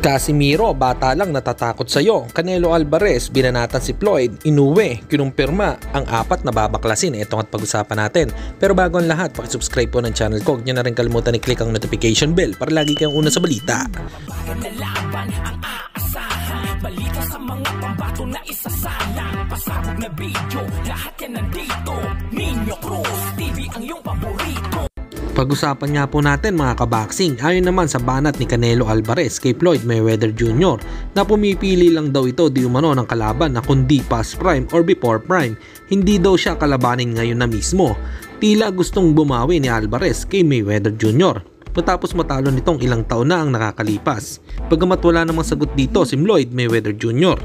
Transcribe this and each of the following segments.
Casimiro, bata lang natatakot sa'yo. Canelo Alvarez, binanatan si Floyd. Inoue, kinumpirma ang 4 na babaklasin. Ito at pag-usapan natin. Pero bago ang lahat, pakisubscribe po ng channel ko. Huwag nyo na rin kalimutan i-click ang notification bell para lagi kayong una sa balita. Balita sa mga pambato na isasalang. Pasabog na video, lahat yan nandito. Nino Cruz TV ang iyong paborito. Pag-usapan nga po natin mga kaboxing, ayon naman sa banat ni Canelo Alvarez kay Floyd Mayweather Jr. na pumipili lang daw ito di umano ng kalaban na kundi past prime or before prime. Hindi daw siya kalabanin ngayon na mismo. Tila gustong bumawi ni Alvarez kay Mayweather Jr. matapos matalo nitong ilang taon na ang nakakalipas. Bagamat wala namang sagot dito si Floyd Mayweather Jr.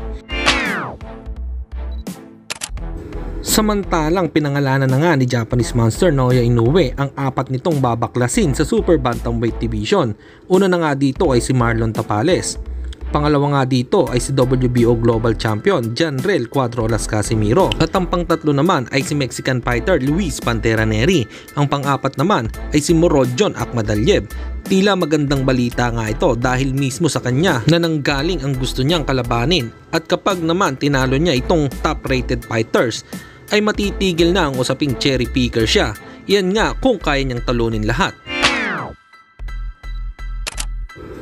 Samantalang pinangalanan na nga ni Japanese Monster Naoya Inoue ang 4 nitong babaklasin sa Super Bantamweight Division. Una na nga dito ay si Marlon Tapales. Pangalawa nga dito ay si WBO Global Champion Janrel Cuadrolas Casimiro. At ang pang-3 naman ay si Mexican fighter Luis Pantera Neri. Ang pang-4 naman ay si Murodjon Akhmadaliev. Tila magandang balita nga ito dahil mismo sa kanya na nanggaling ang gusto niyang kalabanin. At kapag naman tinalo niya itong top-rated fighters, ay matitigil na ang usaping cherry picker siya. Yan nga kung kaya niyang talunin lahat.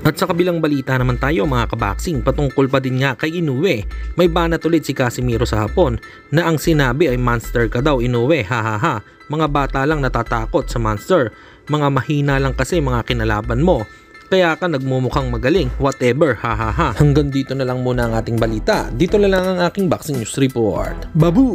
At sa kabilang balita naman tayo mga kaboxing, patungkol pa din nga kay Inoue. May banat ulit si Casimiro sa hapon na ang sinabi ay monster ka daw Inoue, hahaha. Mga bata lang natatakot sa monster. Mga mahina lang kasi mga kinalaban mo. Kaya ka nagmumukhang magaling, whatever, hahaha. Hanggang dito na lang muna ang ating balita. Dito na lang ang aking boxing news report. Babu!